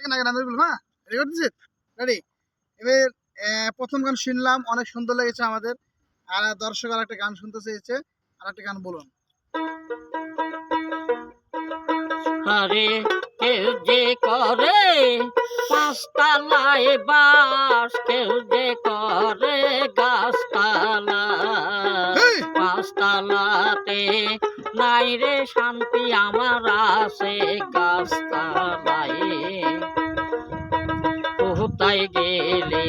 হ্যাঁ রেকর্ড দিচ্ছি রেডি এবার প্রথম গান শুনলাম অনেক সুন্দর লেগেছে আমাদের আর দর্শক আর একটা গান শুনতে চেয়েছে আর একটা গান বলুন আরে কেউ যে করে পাঁচতলায় বাস কেউ যে করে গাছতলা পাঁচতলাতে নাই রে শান্তি আমার আছে গাছতলায় কোথায় গেলে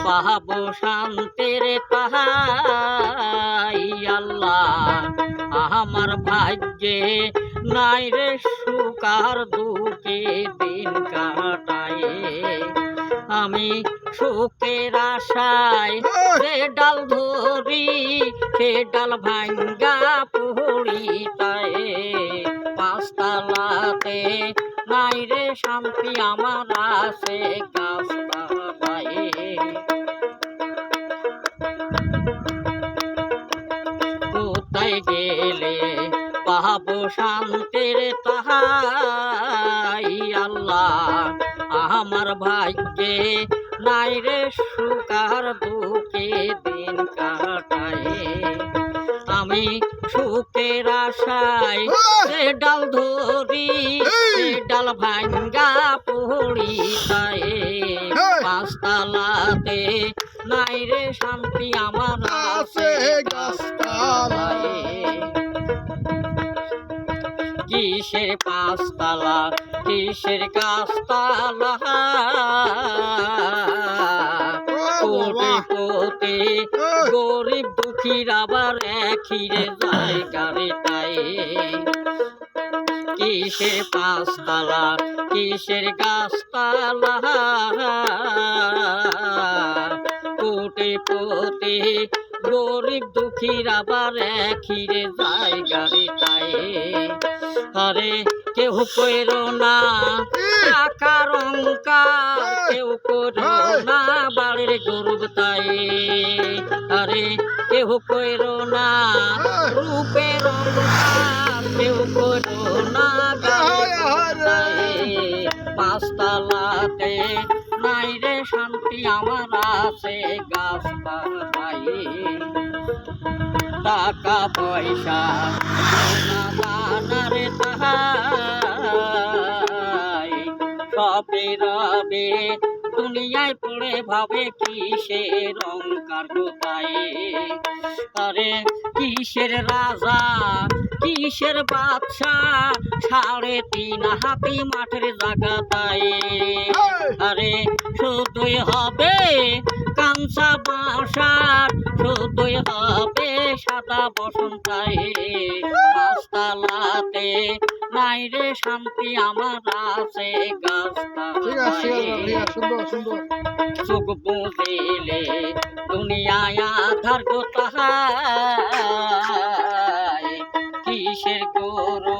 পাবো শান্তির তাহাই আল্লাহ আমার ভাগ্যে নাই রে সুকার দুঃখে দিন কাটায় আমি সুখের আশায় সে ডাল ধরি সে ডাল ভাঙ্গা পড়ি তাই পাঁচতলাতে নাই রে শান্তি আমার আছে গাছতলায় কোথায় গেলে পাবো শান্তির তাহাই আল্লাহ আমার ভাগ্যে নাই রে সুকার দুঃখে দিন কাটায় আমি সুখের আশায় সে ডাল ধরি সে ডাল ভাঙ্গা পড়ি তাই পাঁচতলাতে নাই রে শান্তি আমার আছে গাছতলায় কিসের পাঁচতলা কিসের গাছতলা কোটিপতি গরিব দুঃখীর আবার একই রে জায়গারে তাই কিসের পাঁচতলা কিসের গাছতলা কোটিপতি গরিব দুঃখীর আবার একই রে জায়গারে তাই আরে কেউ কইরো না টাকার অঙ্কার কেউ করো না বাড়ির গরুব তাই আরে কেউ কইরো না রূপের অঙ্কার কেউ করো না পাঁচতলাতে নাই রে শান্তি আমার আছে গাছতলায় টাকা পয়সা দানারে তাহাই সবে রবে দুনিয়ায় পড়ে ভাবে কিসের অঙ্কার কোথায় আরে কিসের রাজা কিসের বাদশাহ 3.5 হাতি মাঠের জায়গা তাই আরে শুধুই হবে কাঞ্চা বাসার শুধুই হবে সাদা বসন্তায় গাছতলাতে নাই রে শান্তি আমার আছে গাছতলায় চোখ বুঝিলে দুনিয়ায় আধার কোথায় কিসের গরু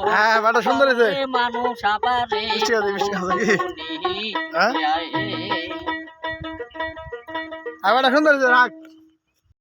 মানুষ আবার সুন্দর রাখ